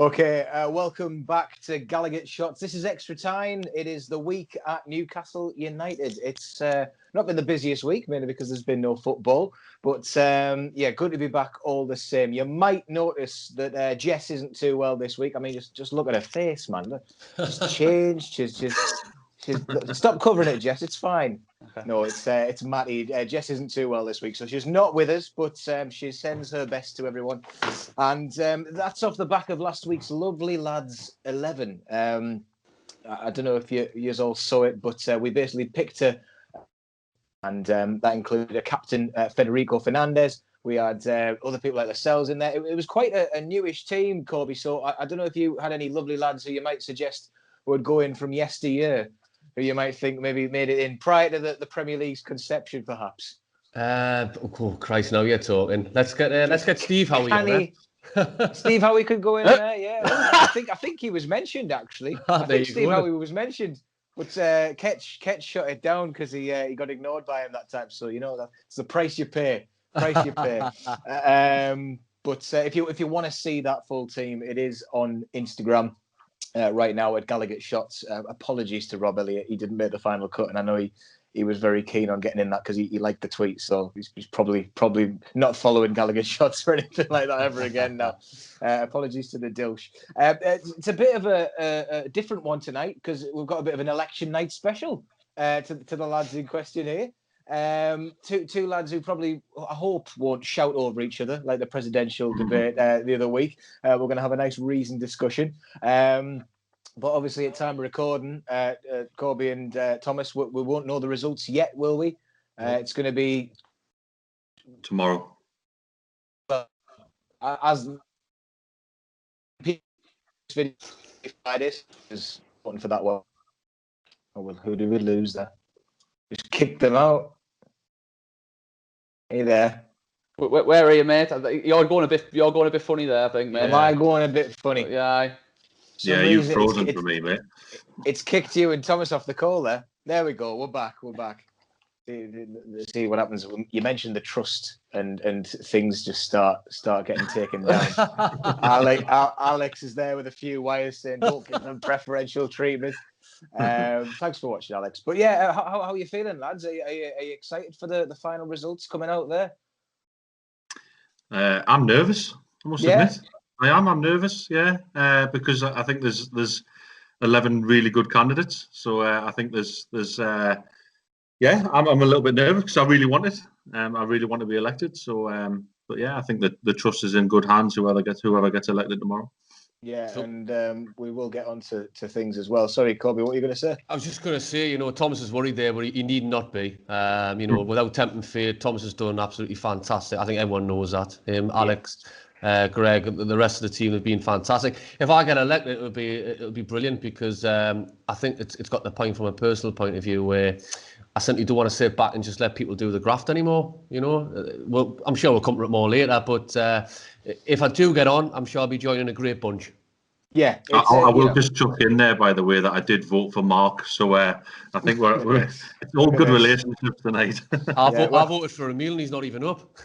Okay, welcome back to Gallagher Shots. This is ExtraTyne. It is the week at Newcastle United. It's not been the busiest week, mainly because there's been no football. But yeah, good to be back all the same. You might notice that Jess isn't too well this week. I mean, just look at her face, man. She's changed. She's stop covering it, Jess. It's fine. Okay. No, it's Matty. Jess isn't too well this week, so she's not with us, but she sends her best to everyone. And that's off the back of last week's Lovely Lads 11. I don't know if you all saw it, but we basically picked a, and that included a captain, Federico Fernandez. We had other people like ourselves in there. It was quite a newish team, Corby. So I don't know if you had any lovely lads who you might suggest would go in from yesteryear, who you might think maybe made it in prior to the Premier League's conception, perhaps. Oh Christ! Now you're talking. Let's get Steve Howie on there. Steve Howie could go in there. Yeah, I think he was mentioned actually. I think Steve Howie was mentioned, but Ketch shut it down because he got ignored by him that time. So you know that's the price you pay. But if you want to see that full team, it is on Instagram. Right now at Gallagher Shots. Apologies to Rob Elliott. He didn't make the final cut, and I know he was very keen on getting in that because he liked the tweet. So he's probably not following Gallagher Shots or anything like that ever again now. Apologies to the douche. It's a bit of a different one tonight because we've got a bit of an election night special to the lads in question here. Two lads who probably, I hope, won't shout over each other like the presidential debate the other week. We're going to have a nice reasoned discussion. But obviously, at time of recording, Corby and Thomas, we won't know the results yet, will we? It's going to be tomorrow. As video this is voting for that one. Oh well, who do we lose there? Just kick them out. Hey there. Where are you, mate? You're going a bit funny there, I think, mate. Am I going a bit funny? Yeah. Yeah, you've frozen for me, mate. It's kicked you and Thomas off the call there. There we go. We're back. See what happens. You mentioned the trust and things just start getting taken down. Alex is there with a few wires saying don't give them preferential treatment. Thanks for watching, Alex. But yeah, how are you feeling, lads? Are you excited for the final results coming out there? I'm nervous, I must admit. I'm nervous, because I think there's 11 really good candidates. So I think there's I'm a little bit nervous because I really want it. I really want to be elected. So, but yeah, I think that the trust is in good hands. Whoever gets elected tomorrow. Yeah, and we will get on to things as well. Sorry, Corby, what were you going to say? I was just going to say, Thomas is worried there, but he need not be. Without tempting fate, Thomas has done absolutely fantastic. I think everyone knows that. Alex, Greg, the rest of the team have been fantastic. If I get elected, it'll be brilliant because I think it's got the point from a personal point of view where I simply don't want to sit back and just let people do the graft anymore. Well, I'm sure we'll come to it more later, but if I do get on, I'm sure I'll be joining a great bunch. Yeah, I will just chuck in there, by the way, that I did vote for Marc. So I think we're it's all good relationships tonight. I voted for Emil, and he's not even up.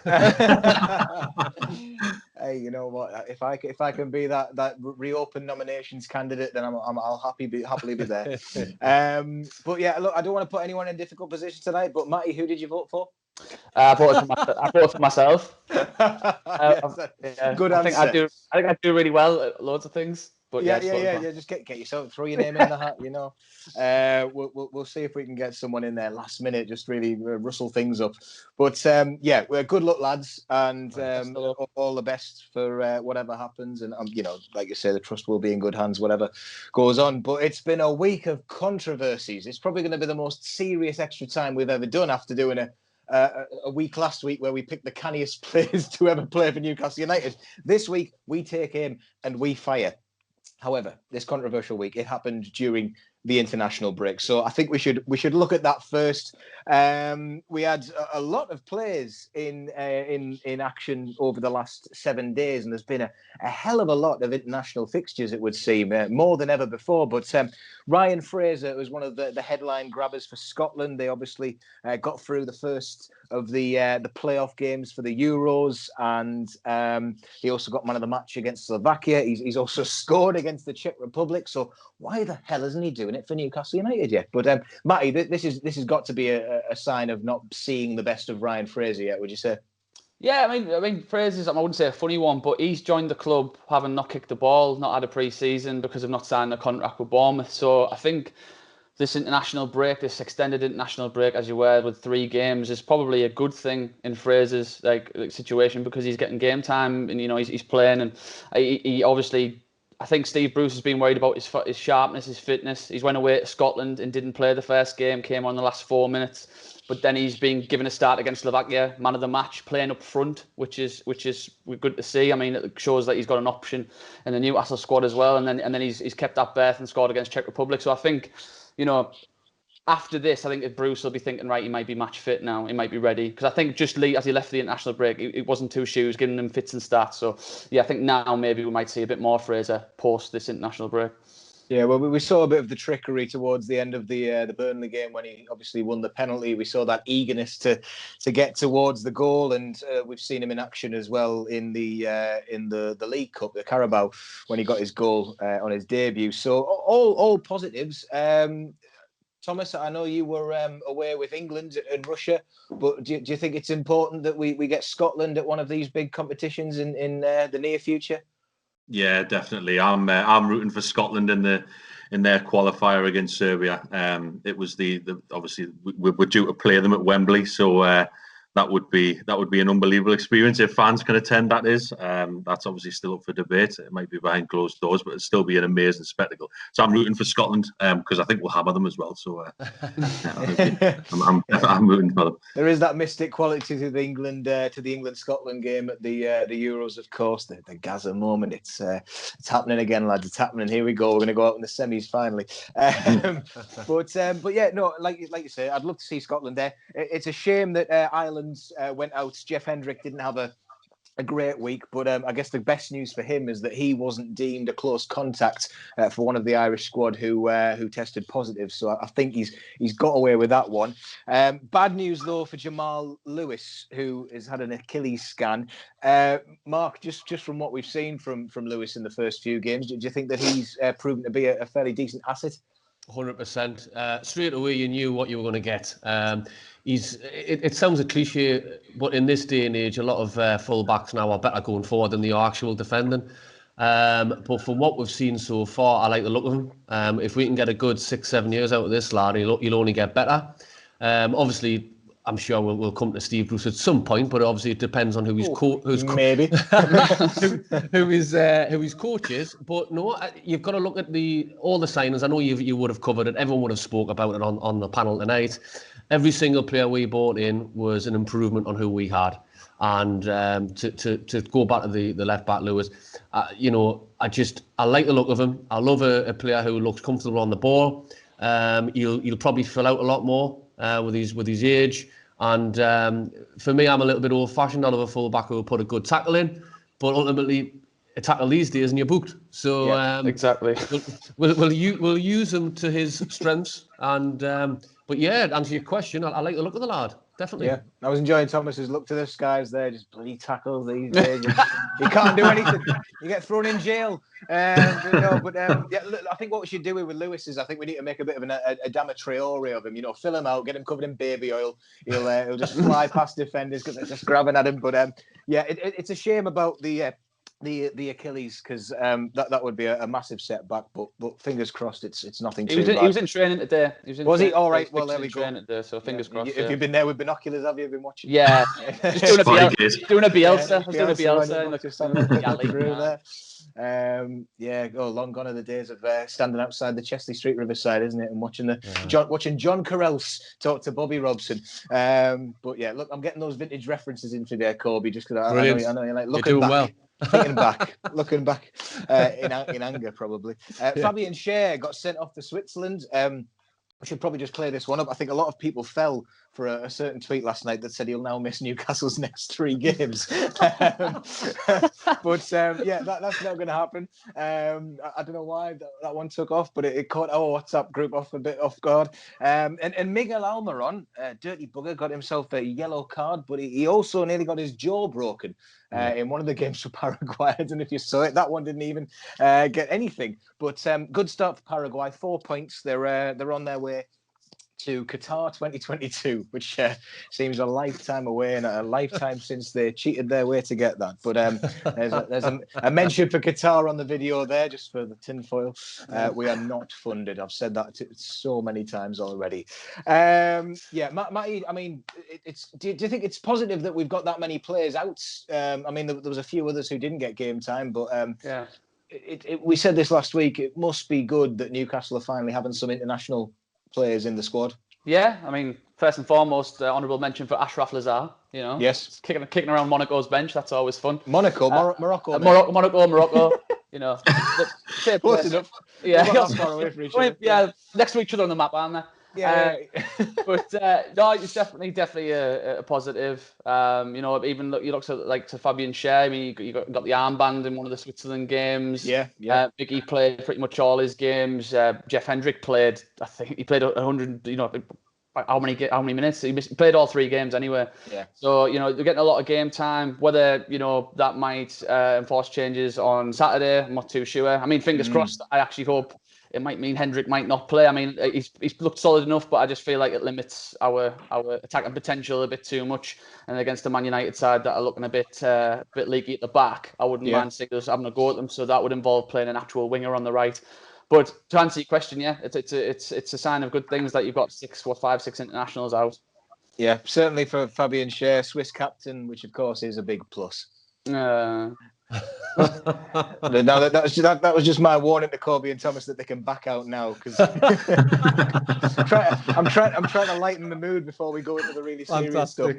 Hey, you know what? If I can be that reopen nominations candidate, then I'll happily be there. But yeah, look, I don't want to put anyone in a difficult position tonight. But Matty, who did you vote for? I voted for myself. Good answer. I think I do really well at loads of things. But yeah. Just get yourself, throw your name in the hat. We'll see if we can get someone in there last minute, just really rustle things up. But good luck, lads, and all the best for whatever happens. And like you say, the trust will be in good hands, whatever goes on. But it's been a week of controversies. It's probably going to be the most serious extra time we've ever done after doing a week last week where we picked the canniest players to ever play for Newcastle United. This week, we take aim and we fire. However, this controversial week, it happened during the international break. So I think we should look at that first. We had a lot of players in action over the last 7 days, and there's been a hell of a lot of international fixtures, it would seem, more than ever before. But Ryan Fraser was one of the headline grabbers for Scotland. They obviously got through the first of the playoff games for the Euros, and he also got man of the match against Slovakia. He's also scored against the Czech Republic. So why the hell isn't he doing it for Newcastle United yet? But Matty, this has got to be a sign of not seeing the best of Ryan Fraser yet, would you say? Yeah, I mean, Fraser's, I wouldn't say a funny one, but he's joined the club having not kicked the ball, not had a pre-season because of not signing a contract with Bournemouth. So I think this international break, this extended international break, as you were, with 3 games, is probably a good thing in Fraser's situation, because he's getting game time and he's playing, and he obviously. I think Steve Bruce has been worried about his sharpness, his fitness. He's went away to Scotland and didn't play the first game, came on the last 4 minutes. But then he's been given a start against Slovakia, man of the match, playing up front, which is good to see. I mean, it shows that he's got an option in the Newcastle squad as well. And then he's kept that berth and scored against Czech Republic. So I think, after this, I think that Bruce will be thinking, right, he might be match fit now. He might be ready. Because I think just as he left the international break, it wasn't 2 shoes, giving him fits and starts. So, yeah, I think now maybe we might see a bit more Fraser post this international break. Yeah, well, we saw a bit of the trickery towards the end of the Burnley game when he obviously won the penalty. We saw that eagerness to get towards the goal, and we've seen him in action as well in the League Cup, the Carabao, when he got his goal on his debut. So all positives. Thomas, I know you were away with England and Russia, but do you think it's important that we get Scotland at one of these big competitions in the near future? Yeah, definitely. I'm rooting for Scotland in their qualifier against Serbia. It was the obviously we're due to play them at Wembley, so that would be an unbelievable experience if fans can attend. That's obviously still up for debate. It might be behind closed doors, but it'll still be an amazing spectacle. So I'm rooting for Scotland because I think we'll hammer them as well. So I'm rooting for them. There is that mystic quality to the England-Scotland game at the Euros, of course. The Gaza moment. It's happening again, lads. It's happening. Here we go. We're going to go out in the semis finally. But yeah, no, like you say, I'd love to see Scotland there. It's a shame that Ireland went out. Jeff Hendrick didn't have a great week, but I guess the best news for him is that he wasn't deemed a close contact for one of the Irish squad who tested positive. So I think he's got away with that one. Bad news though for Jamal Lewis, who has had an Achilles scan. Mark, just from what we've seen from Lewis in the first few games, do you think that he's proven to be a fairly decent asset? 100%. Straight away, you knew what you were going to get. It sounds a cliche, but in this day and age, a lot of full-backs now are better going forward than they are actual defending. But from what we've seen so far, I like the look of him. If we can get a good 6-7 years out of this lad, he'll only get better. Obviously, I'm sure we'll come to Steve Bruce at some point, but obviously it depends on who his maybe who his coach is. But no, you've got to look at all the signings. I know you would have covered it. Everyone would have spoke about it on the panel tonight. Every single player we bought in was an improvement on who we had. And to go back to the left back Lewis, I like the look of him. I love a player who looks comfortable on the ball. He'll probably fill out a lot more with his age. And for me, I'm a little bit old-fashioned. I love a full-back who will put a good tackle in, but ultimately, a tackle these days and you're booked. So yeah, exactly. We'll use him to his strengths. And but yeah, to answer your question, I like the look of the lad. Definitely. Yeah, I was enjoying Thomas's look to this guys there. Just bloody tackles these days. You can't do anything. You get thrown in jail. Yeah, I think what we should do with Lewis is I think we need to make a bit of a Adama Traore of him. Fill him out, get him covered in baby oil. He'll just fly past defenders because they're just grabbing at him. But it's a shame about the Achilles because that would be a massive setback. But fingers crossed, it's nothing too bad. He was in training today. Was he? All right. Well, there we go. Today, so fingers crossed. Have you been there with binoculars? Have you been watching? Yeah, just doing a Bielsa. I was doing a Bielsa. Just through there. Long gone are the days of standing outside the Chesley Street Riverside, isn't it? And watching John Carrells talk to Bobby Robson. But yeah, look, I'm getting those vintage references in today, Corby, just because I know you like. Look at that. Well. looking back in anger, probably. Fabian Schär got sent off to Switzerland. We should probably just clear this one up. I think a lot of people fell for a certain tweet last night that said he'll now miss Newcastle's next 3 games. But yeah, that's not going to happen. I don't know why that one took off, but it caught our WhatsApp group off a bit off guard. And Miguel Almiron, dirty bugger, got himself a yellow card, but he also nearly got his jaw broken in one of the games for Paraguay. I don't know if you saw it. That one didn't even get anything. But good start for Paraguay. 4 points. They're on their way to Qatar 2022, which seems a lifetime away and a lifetime since they cheated their way to get that. But there's a mention for Qatar on the video there, just for the tinfoil. We are not funded. I've said that so many times already. Matty, I mean, do you think it's positive that we've got that many players out? I mean, there was a few others who didn't get game time, but we said this last week. It must be good that Newcastle are finally having some international players in the squad. Yeah, I mean, first and foremost, honourable mention for Ashraf Lazar. You know, yes, kicking around Monaco's bench. That's always fun. Morocco. Monaco. You know, close enough. Yeah, not far away from each other. Yeah, next to each other on the map, aren't they? Yeah, but no, it's definitely a positive. You know, even you look to Fabian Schär. I mean, you got the armband in one of the Switzerland games. Yeah. Mickey played pretty much all his games. Jeff Hendrick played. I think he played 100. You know, how many minutes? He played all 3 games anyway. Yeah. So you know, they're getting a lot of game time. Whether you know that might enforce changes on Saturday, I'm not too sure. I mean, fingers crossed. I actually hope. It might mean Hendrick might not play. I mean, he's looked solid enough, but I just feel like it limits our attacking potential a bit too much. And against the Man United side that are looking a bit leaky at the back, I wouldn't mind seeing us having a go at them. So that would involve playing an actual winger on the right. But to answer your question, yeah, it's a sign of good things that you've got 5, 6 internationals out. Yeah, certainly for Fabian Schär, Swiss captain, which of course is a big plus. No, that was just my warning to Kobe and Thomas that they can back out now, because I'm trying to lighten the mood before we go into the really serious stuff.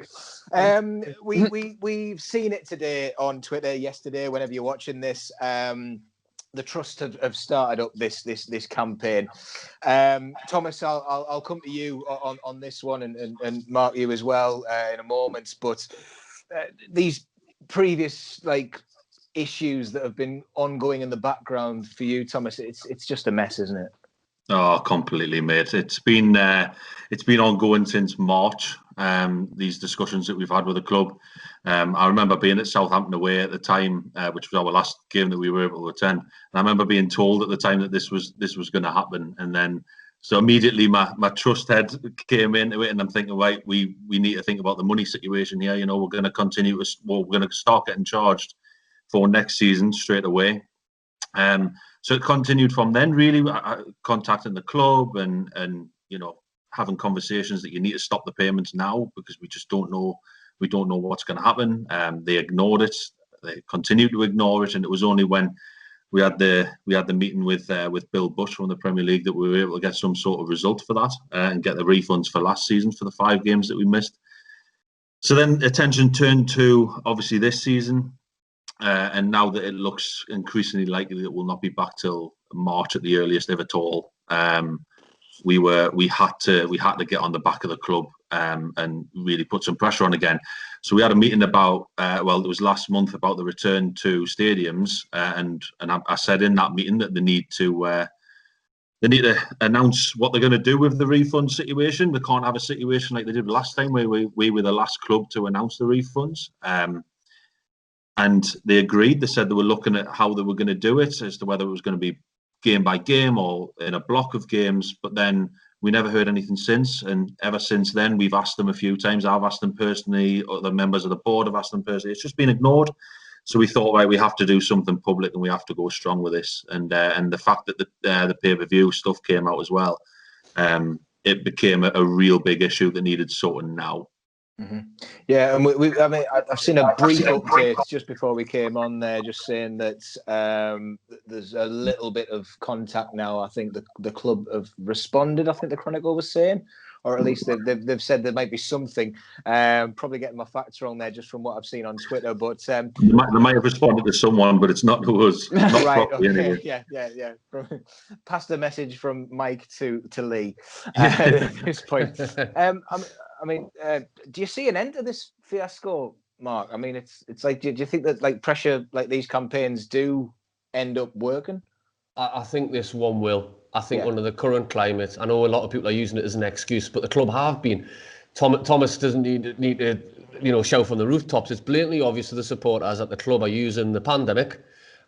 We've seen it today on Twitter, yesterday, whenever you're watching this. The Trust have started up this campaign. Thomas, I'll come to you on this one, and Mark, you as well in a moment. But these previous issues that have been ongoing in the background for you, Thomas, it's just a mess, isn't it? Oh, completely, mate. It's been ongoing since March. These discussions that we've had with the club. I remember being at Southampton away at the time, which was our last game that we were able to attend. And I remember being told at the time that this was going to happen, and then so immediately my trust head came into it, and I'm thinking, right, we need to think about the money situation here. You know, we're going to we're going to start getting charged for next season straight away. So it continued from then, really, contacting the club and you know, having conversations that you need to stop the payments now because we just don't know. We don't know what's going to happen. They ignored it. They continued to ignore it, and it was only when we had the meeting with Bill Bush from the Premier League that we were able to get some sort of result for that and get the refunds for last season for the 5 games that we missed. So then attention turned to obviously this season. And now that it looks increasingly likely that we'll not be back till March at the earliest, if at all, we had to get on the back of the club and really put some pressure on again. So we had a meeting about it was last month about the return to stadiums, and I said in that meeting that they need to announce what they're going to do with the refund situation. We can't have a situation like they did last time where we were the last club to announce the refunds. And they agreed. They said they were looking at how they were going to do it, as to whether it was going to be game by game or in a block of games. But then we never heard anything since. And ever since then, we've asked them a few times. I've asked them personally. Other members of the board have asked them personally. It's just been ignored. So we thought, right, we have to do something public and we have to go strong with this. And the fact that the pay-per-view stuff came out as well, it became a real big issue that needed sorting now. Mm-hmm. Yeah, and I've seen a brief update just before we came on there, just saying that there's a little bit of contact now. I think the club have responded. I think the Chronicle was saying or at least they've said there might be something. Probably getting my facts wrong there just from what I've seen on Twitter, but they might have responded to someone, but it's not to us. Not right? properly, Okay, anyway. yeah. Pass the message from Mike to Lee at this point. I mean, do you see an end to this fiasco, Mark? I mean, it's like, do you think that like pressure like these campaigns do end up working? I think this one will. I think under the current climate, I know a lot of people are using it as an excuse, but the club have been. Thomas doesn't need to shout from the rooftops. It's blatantly obvious to the supporters that the club are using the pandemic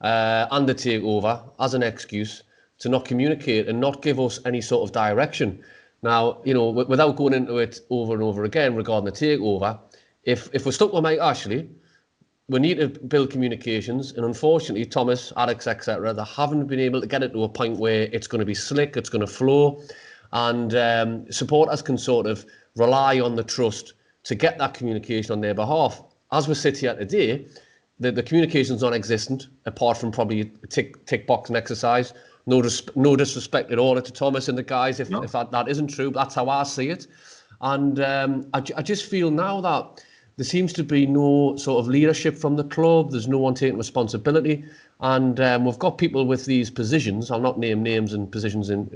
and the takeover as an excuse to not communicate and not give us any sort of direction. Now, without going into it over and over again regarding the takeover, if we're stuck with Mike Ashley, we need to build communications, and unfortunately, Thomas, Alex, etc., they haven't been able to get it to a point where it's going to be slick, it's going to flow, and supporters can sort of rely on the trust to get that communication on their behalf. As we sit here today, the communication's non-existent, apart from probably a tick boxing exercise. No disrespect at all to Thomas and the guys if that isn't true. That's how I see it. And I just feel now that there seems to be no sort of leadership from the club. There's no one taking responsibility. And we've got people with these positions. I'll not name names and positions in,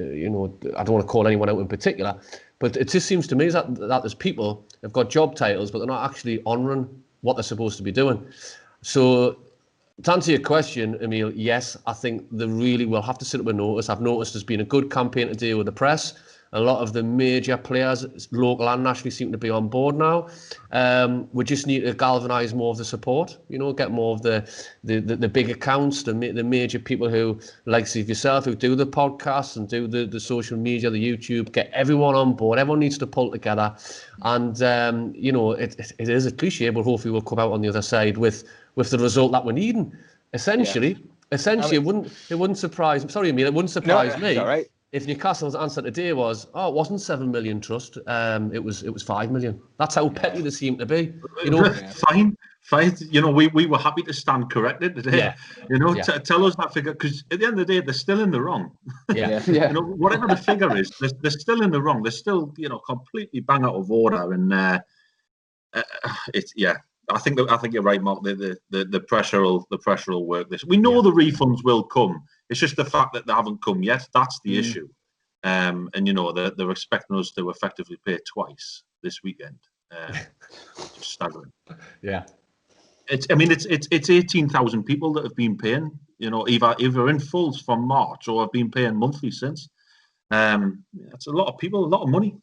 I don't want to call anyone out in particular. But it just seems to me that there's people who've got job titles, but they're not actually honouring what they're supposed to be doing. So to answer your question, Emil, yes, I think they really will have to sit up with notice. I've noticed there's been a good campaign to deal with the press. A lot of the major players, local and nationally, seem to be on board now. We just need to galvanise more of the support, get more of the big accounts, the major people who, like yourself, who do the podcasts and do the social media, the YouTube, get everyone on board. Everyone needs to pull together. And, it is a cliche, but hopefully we'll come out on the other side with the result that we're needing. Essentially, it wouldn't surprise. Sorry, Emil, it wouldn't surprise me. All right. If Newcastle's answer today was, it wasn't 7 million trust, it was 5 million. That's how petty they seem to be. Fine. We were happy to stand corrected today. Tell us that figure, because at the end of the day, they're still in the wrong. Whatever the figure is, they're still in the wrong. They're still, completely bang out of order. And I think you're right, Mark. The pressure will work. This we know the refunds will come. It's just the fact that they haven't come yet. That's the issue. And they're expecting us to effectively pay twice this weekend. Just staggering. Yeah. It's 18,000 people that have been paying. Either in fulls from March or have been paying monthly since. That's a lot of people, a lot of money.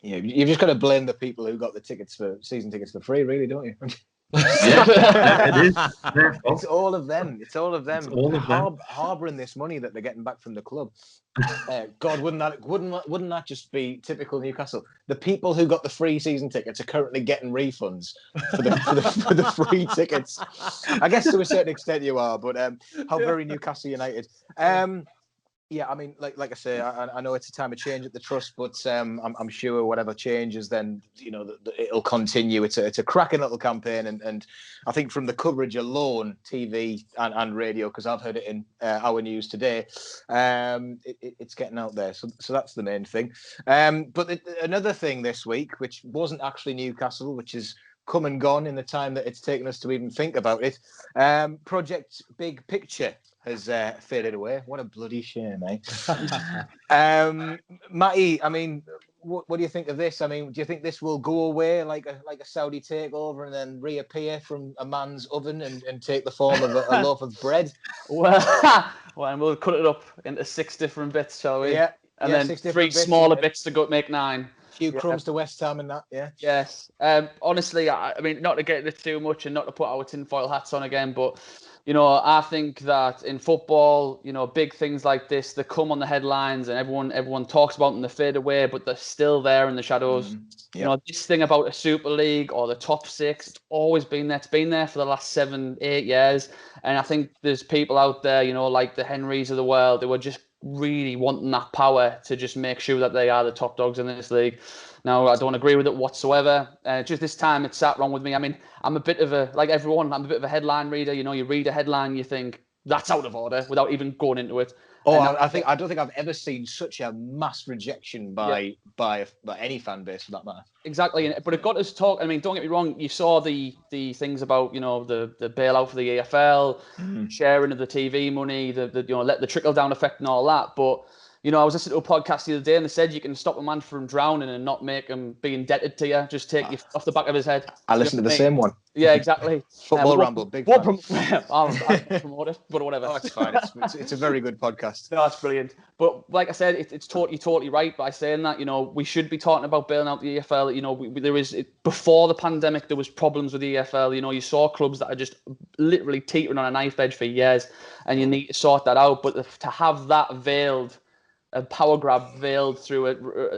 Yeah, you've just got to blame the people who got the season tickets for free, really, don't you? It is. It's all of them. Harbouring this money that they're getting back from the club. God, wouldn't that just be typical Newcastle? The people who got the free season tickets are currently getting refunds for the free tickets. I guess to a certain extent you are, but how very Newcastle United. Yeah, I mean, like I say, I know it's a time of change at the trust, but I'm sure whatever changes, then it'll continue. It's a cracking little campaign, and I think from the coverage alone, TV and radio, because I've heard it in our news today, it's getting out there. So that's the main thing. But another thing this week, which wasn't actually Newcastle, which is come and gone in the time that it's taken us to even think about it. Project Big Picture has faded away. What a bloody shame, eh? Matty, I mean, what do you think of this? I mean, do you think this will go away like a Saudi takeover and then reappear from a man's oven and take the form of a loaf of bread? Well, and we'll cut it up into 6 different bits, shall we? Yeah. And then 3 smaller bits to go make 9. Few crumbs to West Ham and that, yeah. Yes. Honestly, I mean, not to get into too much and not to put our tinfoil hats on again, but I think that in football, big things like this, they come on the headlines and everyone talks about them, they fade away, but they're still there in the shadows. Yep. This thing about a Super League or the top 6, it's always been there. It's been there for the last 7-8 years. And I think there's people out there, like the Henrys of the world, who are just really wanting that power to just make sure that they are the top dogs in this league. Now, I don't agree with it whatsoever. Just this time, it sat wrong with me. I mean, I'm a bit of like everyone, I'm a bit of a headline reader. You read a headline, you think, that's out of order without even going into it. Oh, I don't think I've ever seen such a mass rejection by any fan base for that matter. Exactly, but it got us talk. I mean, don't get me wrong. You saw the things about the bailout for the EFL, sharing of the TV money, the let the trickle down effect and all that. But I was listening to a podcast the other day and they said you can stop a man from drowning and not make him be indebted to you. Just take you off the back of his head. I listened to the same one. Yeah, exactly. Football Ramble, big fan. I'll promote it, but whatever. Oh, it's fine. It's a very good podcast. No, it's brilliant. But like I said, it's totally right by saying that. We should be talking about bailing out the EFL. Before the pandemic, there was problems with the EFL. You saw clubs that are just literally teetering on a knife edge for years, and you need to sort that out. But to have that veiled, a power grab veiled through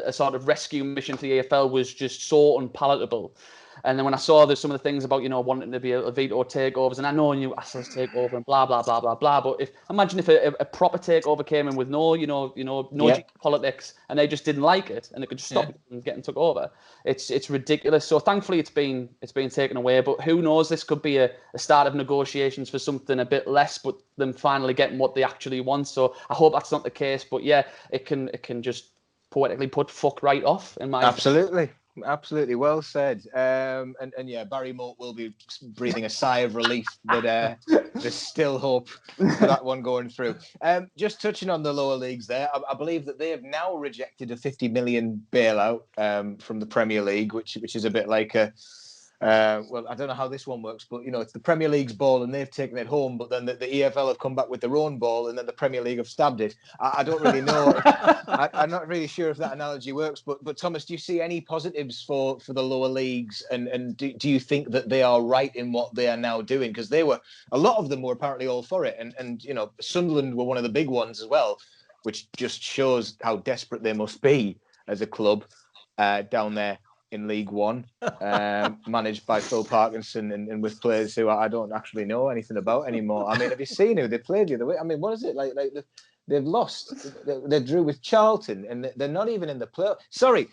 a sort of rescue mission to the EFL was just so unpalatable. And then when I saw there's some of the things about wanting to be able to veto takeovers, and I know you asked us takeover and blah blah blah blah blah. But imagine if a proper takeover came in with no politics, and they just didn't like it, and they could just stop it from getting took over. It's ridiculous. So thankfully it's been taken away. But who knows? This could be a start of negotiations for something a bit less, but them finally getting what they actually want. So I hope that's not the case. But yeah, it can just poetically put fuck right off in my Absolutely. Absolutely, well said. And yeah, Barry Moat will be breathing a sigh of relief, but there's still hope for that one going through. Just touching on the lower leagues there, I believe that they have now rejected a 50 million bailout from the Premier League, which is a bit like a well, I don't know how this one works, but it's the Premier League's ball and they've taken it home, but then the EFL have come back with their own ball and then the Premier League have stabbed it. I don't really know. I'm not really sure if that analogy works, but Thomas, do you see any positives for the lower leagues, and do you think that they are right in what they are now doing? Because a lot of them were apparently all for it, and Sunderland were one of the big ones as well, which just shows how desperate they must be as a club down there in League One, managed by Phil Parkinson and with players who I don't actually know anything about anymore. I mean, have you seen who they played the other way? I mean, what is it like? They've lost. They drew with Charlton, and they're not even in the play. Sorry.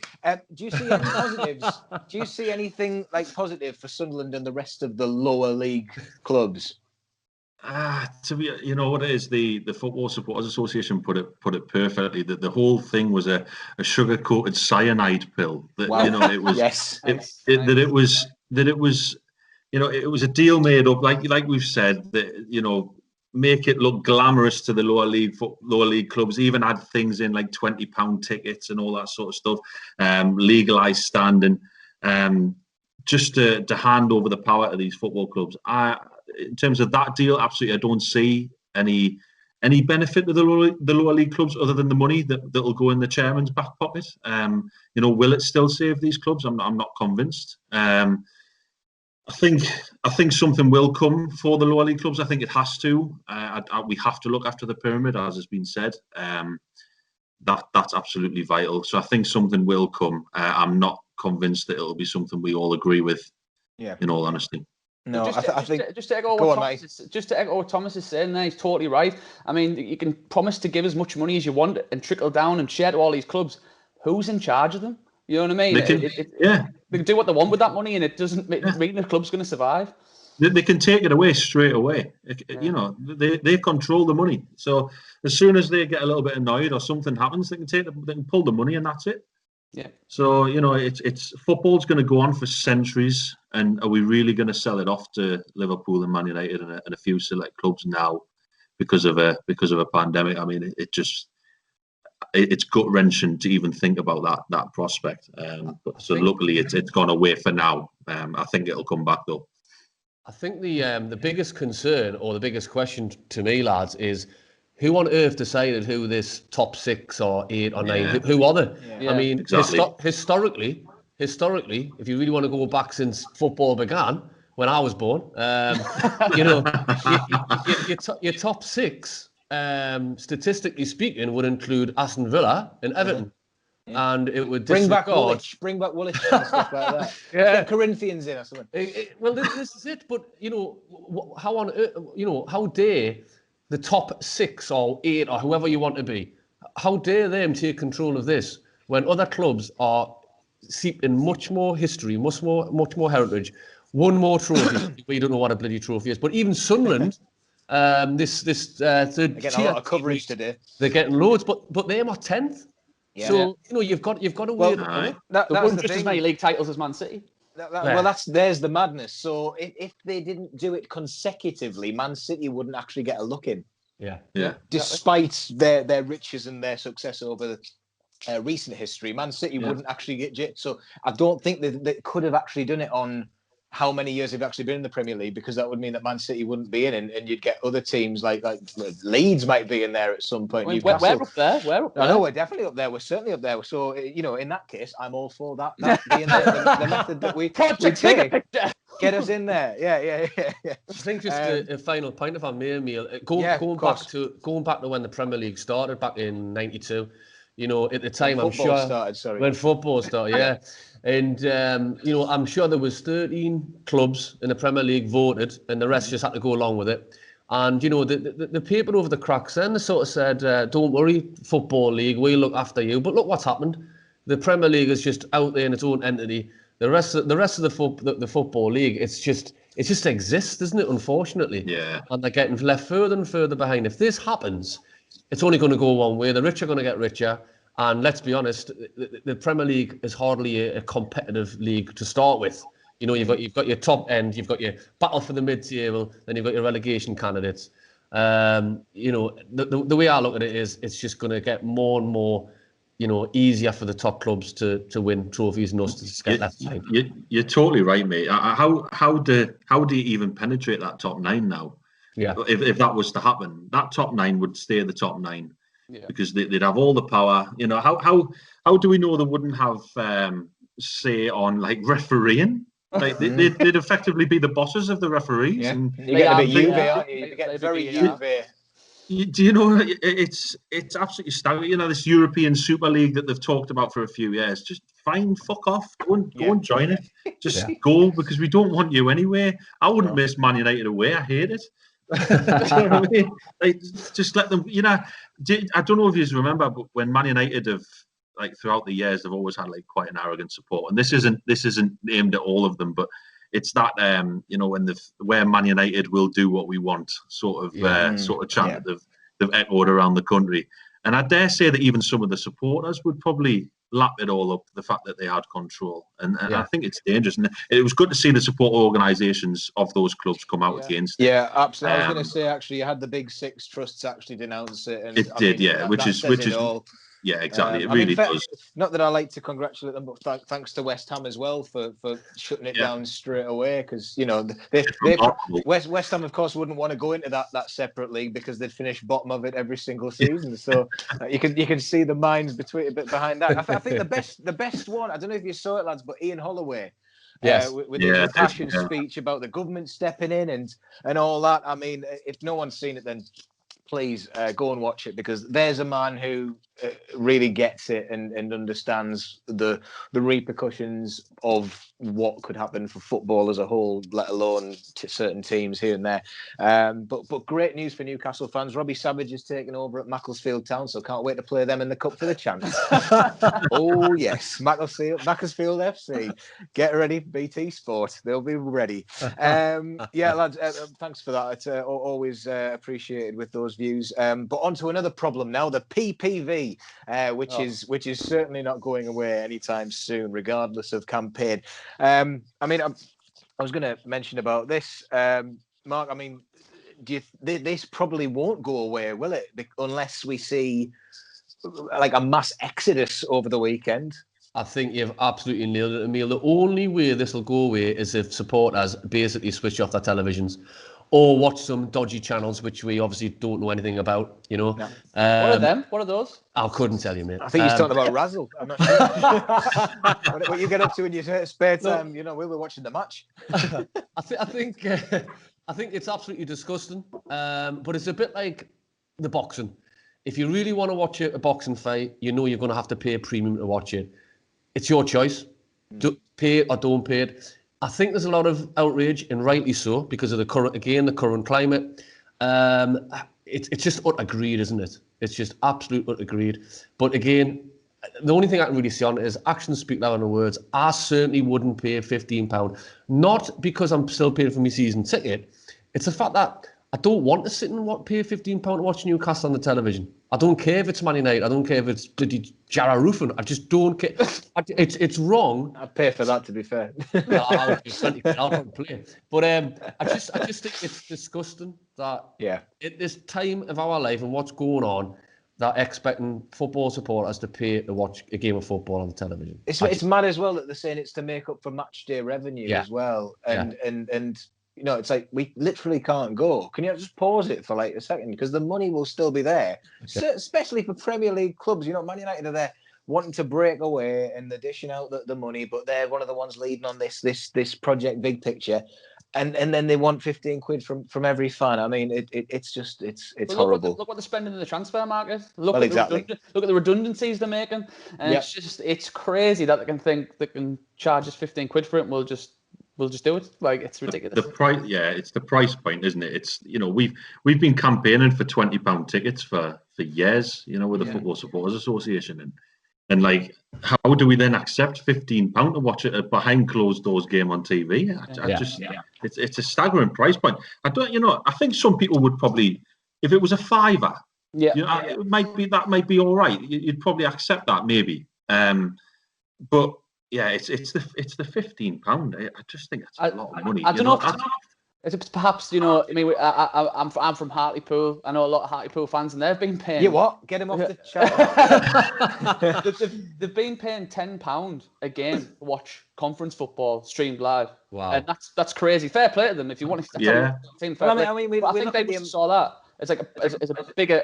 Do you see any positives? Do you see anything positive for Sunderland and the rest of the lower league clubs? To be, what it is, the Football Supporters Association put it perfectly. That the whole thing was a sugar-coated cyanide pill. That it was yes. It was a deal made up, like we've said, that make it look glamorous to the lower league clubs. Even add things in like £20 tickets and all that sort of stuff. Legalised standing, just to hand over the power to these football clubs. In terms of that deal, absolutely, I don't see any benefit to the lower league clubs other than the money that'll go in the chairman's back pocket. Will it still save these clubs? I'm not convinced. I think something will come for the lower league clubs. I think it has to. We have to look after the pyramid, as has been said. That's absolutely vital. So I think something will come. I'm not convinced that it'll be something we all agree with. Yeah. In all honesty. No, I think. Just to echo what Thomas is saying there, he's totally right. I mean, you can promise to give as much money as you want and trickle down and share to all these clubs. Who's in charge of them? You know what I mean? They can do what they want with that money, and it doesn't mean the club's going to survive. They can take it away straight away. They control the money. So as soon as they get a little bit annoyed or something happens, they can pull the money, and that's it. Yeah. So it's football's going to go on for centuries, and are we really going to sell it off to Liverpool and Man United and a few select clubs now because of a pandemic? I mean, it's gut wrenching to even think about that prospect. So luckily, it's gone away for now. I think it'll come back though. I think the biggest concern or the biggest question to me, lads, is who on earth decided who this top 6 or 8 or 9? Yeah. Who are they? Yeah. I mean, exactly. Historically, if you really want to go back since football began, when I was born, your top 6, statistically speaking, would include Aston Villa and Everton. Yeah. And it would bring back Woolwich and stuff like that. Get Corinthians in or something. Well, this is it. But how on earth, how dare the top 6 or 8 or whoever you want to be, how dare them take control of this when other clubs are steeped in much more history, much more heritage, won more trophies. We don't know what a bloody trophy is, but even Sunderland This third They're getting tier a lot of coverage today. They're getting loads, but they're not 10th. Yeah. So you've got to weigh the money. They've won just as many league titles as Man City. Well, there's the madness. So if they didn't do it consecutively, Man City wouldn't actually get a look in. Yeah. Despite their riches and their success over recent history, Man City wouldn't actually get. So I don't think they could have actually done it on how many years they've actually been in the Premier League, because that would mean that Man City wouldn't be in, and you'd get other teams like Leeds might be in there at some point. We're up there. We're up there. I know we're definitely up there. We're certainly up there. So in that case, I'm all for that being the method that we take. Get us in there. Yeah. I think just a final point, if I may, Emil, going back to when the Premier League started back in '92. At the time, I'm sure when football started, yeah. And, I'm sure there was 13 clubs in the Premier League voted, and the rest just had to go along with it. And, the paper over the cracks then, they sort of said, don't worry, Football League, we'll look after you. But look what's happened. The Premier League is just out there in its own entity. The rest of the Football League, it just exists, doesn't it, unfortunately? Yeah. And they're getting left further and further behind. If this happens, it's only going to go one way. The rich are going to get richer. And let's be honest, the Premier League is hardly a competitive league to start with. You've got your top end, you've got your battle for the mid-table, then you've got your relegation candidates. The way I look at it is, it's just going to get more and more, easier for the top clubs to win trophies and us to get left behind. You're totally right, mate. How do you even penetrate that top 9 now? Yeah. If that was to happen, that top 9 would stay the top 9. Yeah. Because they'd have all the power. How do we know they wouldn't have say on like refereeing? Like they'd effectively be the bosses of the referees. Yeah. And you get a bit Juve, aren't you? You get very Juve. Do you know it's absolutely staggering? This European Super League that they've talked about for a few years. Just fine, fuck off. Go and join it. Just go, because we don't want you anyway. I wouldn't miss Man United away. I hate it. Do you know what I mean? Like, just let them. I don't know if you remember, but when Man United have, like, throughout the years, they've always had like quite an arrogant support, and this isn't aimed at all of them, but it's that when where Man United will do what we want sort of chant that they've echoed around the country, and I dare say that even some of the supporters would probably lap it all up, the fact that they had control, and I think it's dangerous. And it was good to see the support organisations of those clubs come out against it. Yeah, absolutely. I was going to say, actually, you had the big 6 trusts actually denounce it, and it did, which is yeah, exactly. It really does. Not that I like to congratulate them, but thanks to West Ham as well for shutting it down straight away, because West Ham, of course, wouldn't want to go into that separate league because they'd finish bottom of it every single season. So you can see the minds behind that. I think the best one. I don't know if you saw it, lads, but Ian Holloway. With the passion speech about the government stepping in and all that. I mean, if no one's seen it, then please go and watch it, because there's a man who really gets it and understands the repercussions of what could happen for football as a whole, let alone to certain teams here and there. But great news for Newcastle fans. Robbie Savage is taking over at Macclesfield Town, so can't wait to play them in the cup for the chance. Oh yes, Macclesfield FC. Get ready, BT Sport. They'll be ready. Lads, thanks for that. It's always appreciated with those views. But on to another problem now, the PPV, which is certainly not going away anytime soon, regardless of campaign. I was going to mention about this, Mark. I mean, this probably won't go away, will it? Unless we see like a mass exodus over the weekend. I think you've absolutely nailed it, Emil. The only way this will go away is if supporters basically switch off their televisions or watch some dodgy channels, which we obviously don't know anything about, No. What are them? What are those? I couldn't tell you, mate. I think he's talking about Razzle. I'm not sure. What you get up to in your spare time, we'll be watching the match. I think it's absolutely disgusting. But it's a bit like the boxing. If you really want to watch a boxing fight, you're going to have to pay a premium to watch it. It's your choice. Pay it or don't pay it. I think there's a lot of outrage, and rightly so, because of the current climate. It's just utter greed, isn't it? It's just absolute utter greed. But again, the only thing I can really see on it is actions speak louder than words. I certainly wouldn't pay £15. Not because I'm still paying for my season ticket. It's the fact that I don't want to sit and pay £15 to watch Newcastle on the television. I don't care if it's Man United. I don't care if it's bloody Jarrah Roofing. I just don't care. It's wrong. I'd pay for that, to be fair. I would pay £20 I'll play. But I just think it's disgusting that at this time of our life and what's going on, that expecting football supporters to pay to watch a game of football on the television. It's mad as well that they're saying it's to make up for match day revenue as well. And you know, it's like we literally can't go. Can you just pause it for like a second? Because the money will still be there, especially for Premier League clubs. You know, Man United are there wanting to break away and they're dishing out the money, but they're one of the ones leading on this project big picture. And then they want 15 quid from every fan. I mean, it's horrible. Look what they're spending in the transfer market. Look at the redundancies they're making. And it's crazy that they can think they can charge us 15 quid for it and we'll just do it. Like, it's ridiculous. The price, it's the price point, isn't it? It's, you know, we've been campaigning for £20 tickets for years, you know, with the Football Supporters Association, and like, how do we then accept £15 to watch a behind closed doors game on TV? It's a staggering price point. I think some people would probably, if it was a fiver, it might be all right. You'd probably accept that maybe, but. Yeah, it's the £15. I just think that's a lot of money. I don't know. It's perhaps, you know, I mean, I'm from Hartlepool. I know a lot of Hartlepool fans, and they've been paying. You what? Get him off the chat. They've been paying £10 a game to watch conference football streamed live. Wow, and that's crazy. Fair play to them if you want to. I think they saw that. It's like it's a bigger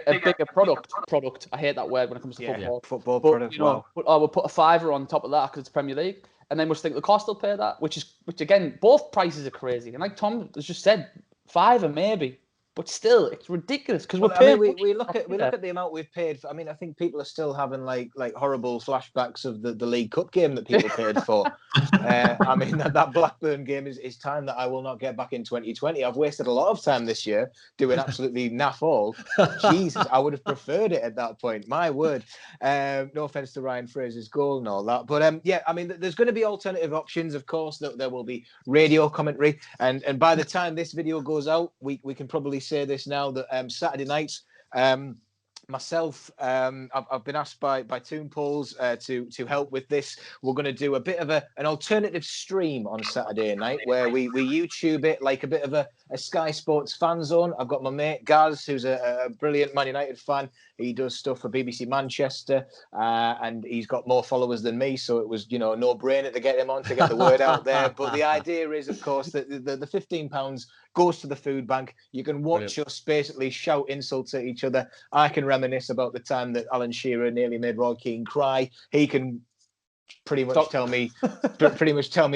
product. I hate that word when it comes to football. Football product. You know, we'll put a fiver on top of that because it's Premier League, and then we'll think the cost will pay that. Which again, both prices are crazy. And like Tom has just said, fiver maybe, but still, it's ridiculous because we're paying. We look at the amount we've paid for. I mean, I think people are still having like horrible flashbacks of the League Cup game that people paid for. I mean, that Blackburn game is time that I will not get back in 2020. I've wasted a lot of time this year doing absolutely naff all. Jesus, I would have preferred it at that point. My word. No offense to Ryan Fraser's goal and all that, but I mean, there's going to be alternative options. Of course, there will be radio commentary, and by the time this video goes out, we can probably say this now that Saturday nights, myself, I've been asked by Toon Pauls to help with this. We're going to do a bit of an alternative stream on Saturday night where we YouTube it like a bit of a Sky Sports fan zone. I've got my mate Gaz, who's a brilliant Man United fan. He does stuff for BBC Manchester, and he's got more followers than me, so it was, you know, no brainer to get him on to get the word out there. But the idea is, of course, that the £15 goes to the food bank. You can watch us basically shout insults at each other. I can reminisce about the time that Alan Shearer nearly made Roy Keane cry. He can pretty much tell me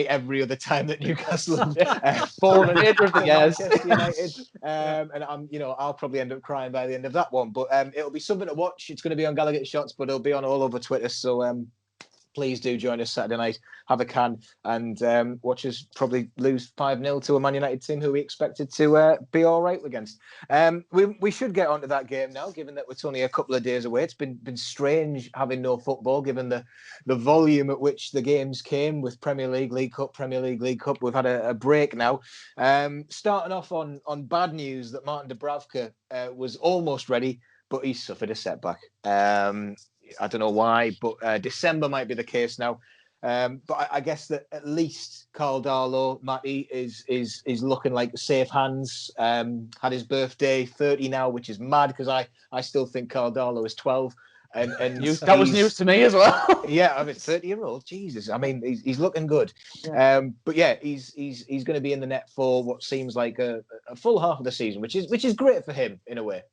every other time that Newcastle have fallen into Manchester United, and I'll probably end up crying by the end of that one. But it'll be something to watch. It's going to be on Gallagher Shots, but it'll be on all over Twitter. So please do join us Saturday night, have a can, and watch us probably lose 5-0 to a Man United team who we expected to be all right against. We should get onto that game now, given that it's only a couple of days away. It's been strange having no football, given the volume at which the games came with Premier League, League Cup, Premier League, League Cup. We've had a break now. Starting off on bad news that Martin Dubravka was almost ready, but he suffered a setback. I don't know why, but December might be the case now. But I guess that at least Carl Darlow, Matty, is looking like safe hands. Had his birthday, 30 now, which is mad because I still think Carl Darlow is 12. And that was news to me as well. Yeah, I mean, 30-year-old, Jesus. I mean, he's looking good. Yeah. But yeah, he's going to be in the net for what seems like a full half of the season, which is great for him in a way.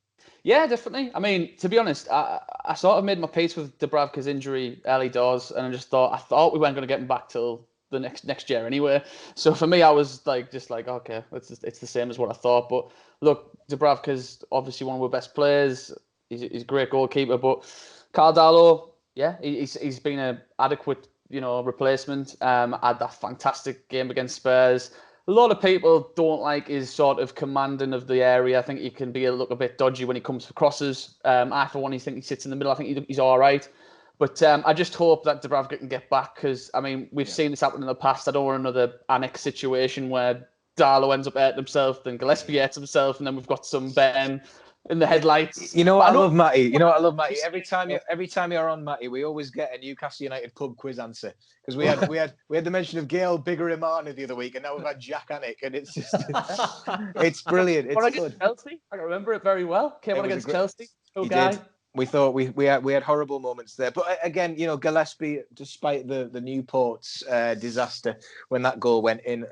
Yeah, definitely. I mean, to be honest, I sort of made my peace with Dubravka's injury early doors, and I thought we weren't going to get him back till the next year anyway. So for me, I was just like, okay, it's the same as what I thought. But look, Dubravka's obviously one of our best players. He's a great goalkeeper, but Carl Darlow, yeah, he's been an adequate, replacement. Had that fantastic game against Spurs. A lot of people don't like his sort of commanding of the area. I think he can look a bit dodgy when he comes for crosses. I, for one, think he sits in the middle. I think he's all right. But I just hope that Dubravka can get back because, I mean, we've seen this happen in the past. I don't want another annex situation where Darlow ends up hurting himself, then Gillespie hurts himself, and then we've got some Ben in the headlights. You know what I love, Matty? You know what I love, Matty? Every time you're on, Matty, we always get a Newcastle United pub quiz answer, because we had the mention of Gail Bigger-Imana the other week, and now we've had Jack Anick, and it's just it's brilliant. It's good. Chelsea, I remember it very well. Came on against Chelsea. He did. We thought we had horrible moments there, but again, you know, Gillespie, despite the Newport's disaster when that goal went in,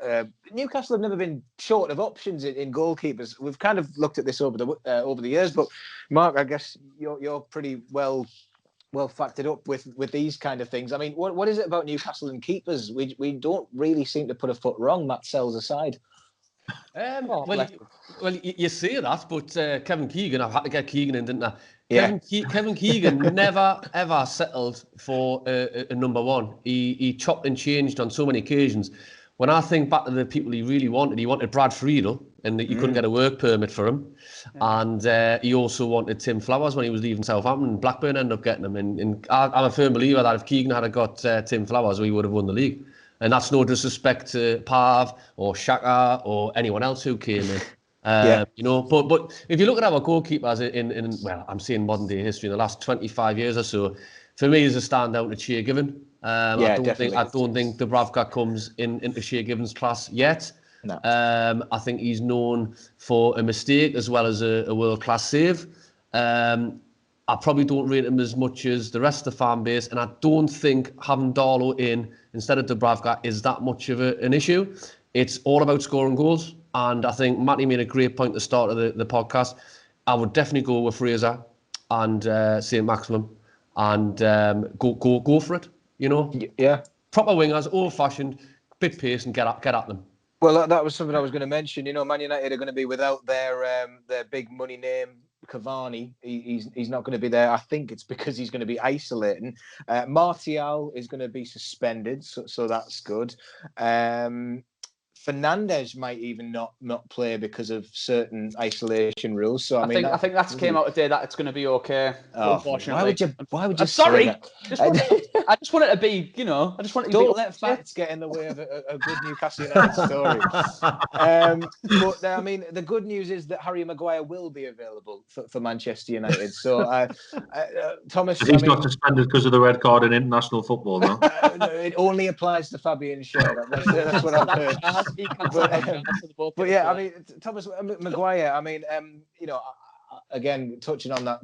Newcastle have never been short of options in goalkeepers. We've kind of looked at this over the years, but Mark, I guess you're pretty well factored up with these kind of things. I mean, what is it about Newcastle and keepers? We don't really seem to put a foot wrong. Matt Sells aside. You say that, but Kevin Keegan, I've had to get Keegan in, didn't I? Yeah. Kevin Keegan never ever settled for a number one. He chopped and changed on so many occasions. When I think back to the people he wanted Brad Friedel, and he couldn't get a work permit for him. Yeah. And he also wanted Tim Flowers when he was leaving Southampton. Blackburn ended up getting him. And I'm a firm believer that if Keegan had got Tim Flowers, we would have won the league. And that's no disrespect to Pav or Shaka or anyone else who came in. You know, but if you look at our goalkeepers in I'm saying modern day history in the last 25 years or so, for me is a standout to Shea Given. I don't think Dubravka comes into Shea Given's class yet. No. I think he's known for a mistake as well as a world-class save. I probably don't rate him as much as the rest of the fan base, and I don't think having Darlow in instead of Dubravka is that much of an issue. It's all about scoring goals, and I think Matty made a great point at the start of the podcast. I would definitely go with Fraser and St. Maximum and go for it, you know? Yeah. Proper wingers, old-fashioned, bit pace and get at them. Well, that was something I was going to mention. You know, Man United are going to be without their big money name, Cavani. He's not going to be there. I think it's because he's going to be isolating. Martial is going to be suspended, so that's good. Fernandes might even not play because of certain isolation rules. So I think that's came out today that it's going to be okay. Unfortunately, why would you? I'm sorry. That? I just want it to be, you know. I just want it to Don't let facts get in the way of a good Newcastle United story. But I mean, the good news is that Harry Maguire will be available for Manchester United. So Thomas, he's not suspended because of the red card in international football, no? It only applies to Fabian Schär. That's what I've heard. But yeah, I mean, Thomas Maguire. I mean, you know, again, touching on that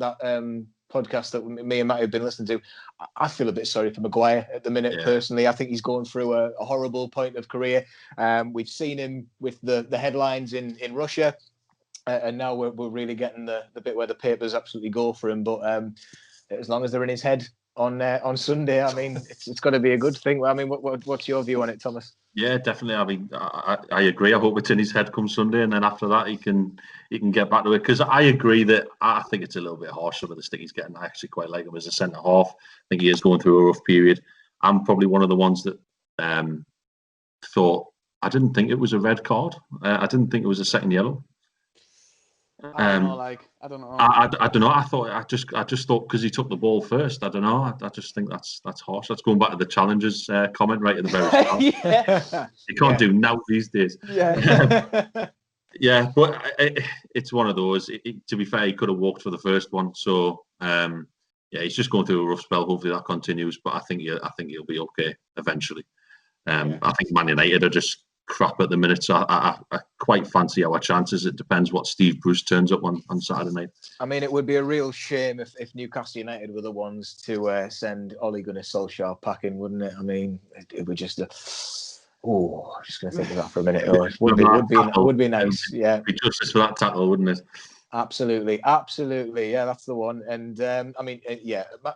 podcast that me and Matt have been listening to, I feel a bit sorry for Maguire at the minute. Personally, I think he's going through a horrible point of career. We've seen him with the headlines in Russia, and now we're really getting the bit where the papers absolutely go for him. But as long as they're in his head on Sunday, I mean, it's got to be a good thing. I mean, what's your view on it, Thomas? Yeah, definitely. I mean, I agree. I hope it's in his head come Sunday, and then after that he can get back to it. Because I agree that I think it's a little bit harsh some of the stick he's getting. I actually quite like him as a centre half. I think he is going through a rough period. I'm probably one of the ones that thought I didn't think it was a red card. I didn't think it was a second yellow. I don't know. I don't know. I just thought because he took the ball first. I don't know. I just think that's harsh. That's going back to the challenges comment right at the very start. You can't do now these days. Yeah, but it's one of those. To be fair, he could have walked for the first one. So he's just going through a rough spell. Hopefully that continues. But I think he'll be okay eventually. I think Man United are just crap at the minute, so I quite fancy our chances. It depends what Steve Bruce turns up on Saturday night. I mean, it would be a real shame if Newcastle United were the ones to send Ole Gunnar Solskjaer packing, wouldn't it? I mean, it would just. I'm just going to think of that for a minute. It would be nice. Yeah, it'd be justice for that tackle, wouldn't it? Absolutely. Yeah, that's the one. And I mean,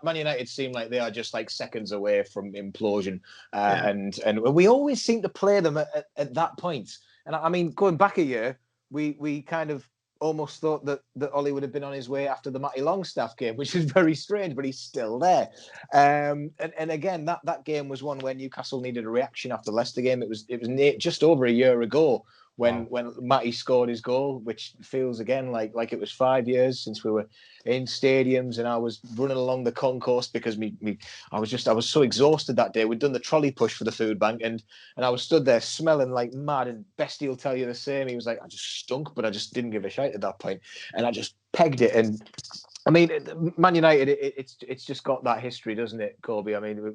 Man United seem like they are just like seconds away from implosion, and we always seem to play them at that point. And I mean, going back a year, we kind of almost thought that Ollie would have been on his way after the Matty Longstaff game, which is very strange, but he's still there. And again, that game was one where Newcastle needed a reaction after the Leicester game. It was just over a year ago when Matty scored his goal, which feels again like it was 5 years since we were in stadiums, and I was running along the concourse because I was so exhausted that day. We'd done the trolley push for the food bank, and I was stood there smelling like mad. And Bestie will tell you the same. He was like, I just stunk, but I just didn't give a shite at that point, and I just pegged it. And I mean, Man United, it's just got that history, doesn't it, Corby? I mean,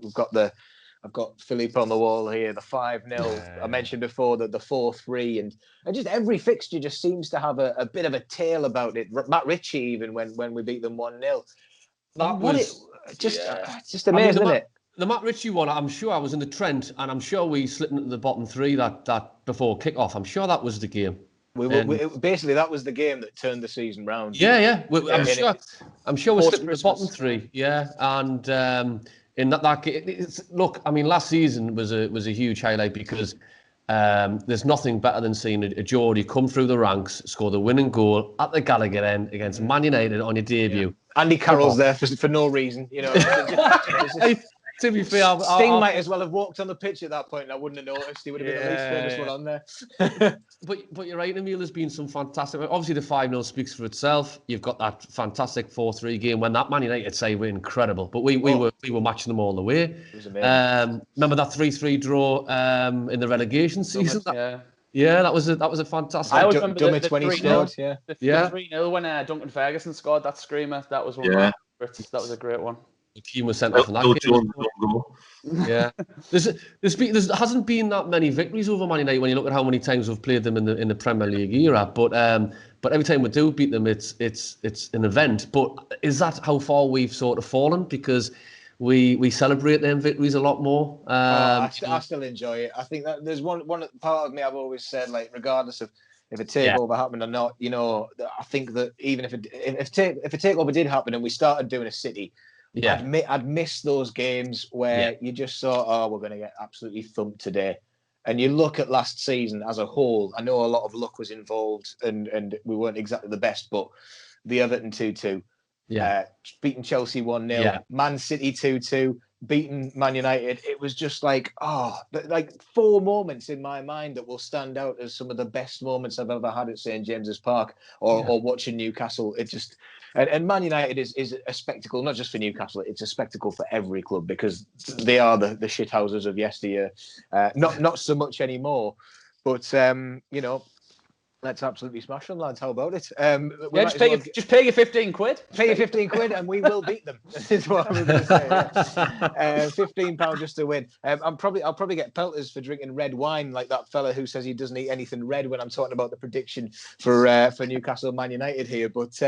I've got Philippe on the wall here, the 5-0. Yeah. I mentioned before that the 4-3, and just every fixture just seems to have a bit of a tale about it. Matt Ritchie, even when we beat them 1-0. Just amazing, isn't it? The Matt Ritchie one, I'm sure I was in the Trent, and I'm sure we slipped into the bottom 3 that before kick-off. I'm sure that was the game. Basically, that was the game that turned the season round. Yeah. I'm sure we slipped into the bottom 3. Yeah, and in that look, I mean, last season was a huge highlight because there's nothing better than seeing a Geordie come through the ranks, score the winning goal at the Gallagher end against Man United on your debut. Yeah. Andy Carroll's there for no reason, you know. To be fair, Sting might as well have walked on the pitch at that point, and I wouldn't have noticed. He would have been the least famous one on there. But you're right, Emil. There's been some fantastic. Obviously, the 5-0 speaks for itself. You've got that fantastic 4-3 game when that Man United side were incredible, but we were matching them all the way. It was amazing. Remember that 3-3 draw in the relegation season? Yeah, that was a fantastic. I always remember the 20 scored. The 3-0 when Duncan Ferguson scored that screamer. That was one. That was a great one. Keane was sent off in that game. Yeah, there hasn't been that many victories over Man United when you look at how many times we've played them in the Premier League era. But every time we do beat them, it's an event. But is that how far we've sort of fallen? Because we celebrate them victories a lot more. I still enjoy it. I think that there's one part of me I've always said, like, regardless of if a takeover happened or not, you know, I think that even if a takeover did happen and we started doing a City. Yeah, I'd miss those games where you just thought, oh, we're going to get absolutely thumped today. And you look at last season as a whole, I know a lot of luck was involved and we weren't exactly the best, but the Everton 2-2, beating Chelsea 1-0, Man City 2-2, beating Man United. It was just like 4 moments in my mind that will stand out as some of the best moments I've ever had at St. James's Park or watching Newcastle. It just... And Man United is a spectacle, not just for Newcastle, it's a spectacle for every club because they are the shithouses of yesteryear. Not so much anymore, but, you know, let's absolutely smash them, lads. How about it? Just pay your 15 quid. Pay your 15 quid and we will beat them. Is what I'm going to say. £15 just to win. I'll probably get pelters for drinking red wine like that fella who says he doesn't eat anything red when I'm talking about the prediction for Newcastle Man United here. But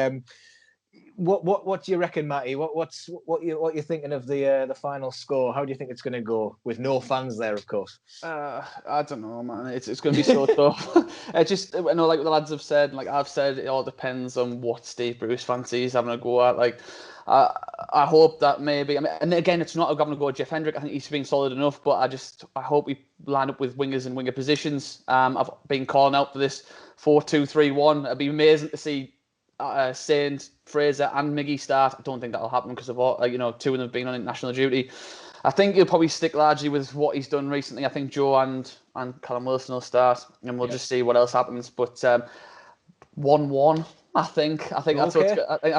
what do you reckon, Matty? What you're thinking of the final score? How do you think it's going to go with no fans there, of course? I don't know, man. It's going to be so tough. I know, like the lads have said, like I've said, it all depends on what Steve Bruce fancies having a go at. Like I hope that maybe. I mean, and again, it's not having a go at Jeff Hendrick. I think he's been solid enough, but I hope we line up with wingers and winger positions. I've been calling out for this 4-2-3-1. It'd be amazing to see Saint, Fraser and Miggy start. I don't think that'll happen because of all, two of them have been on international duty. I think he'll probably stick largely with what he's done recently. I think Joe and Callum Wilson will start, and we'll just see what else happens. But 1-1, I think that's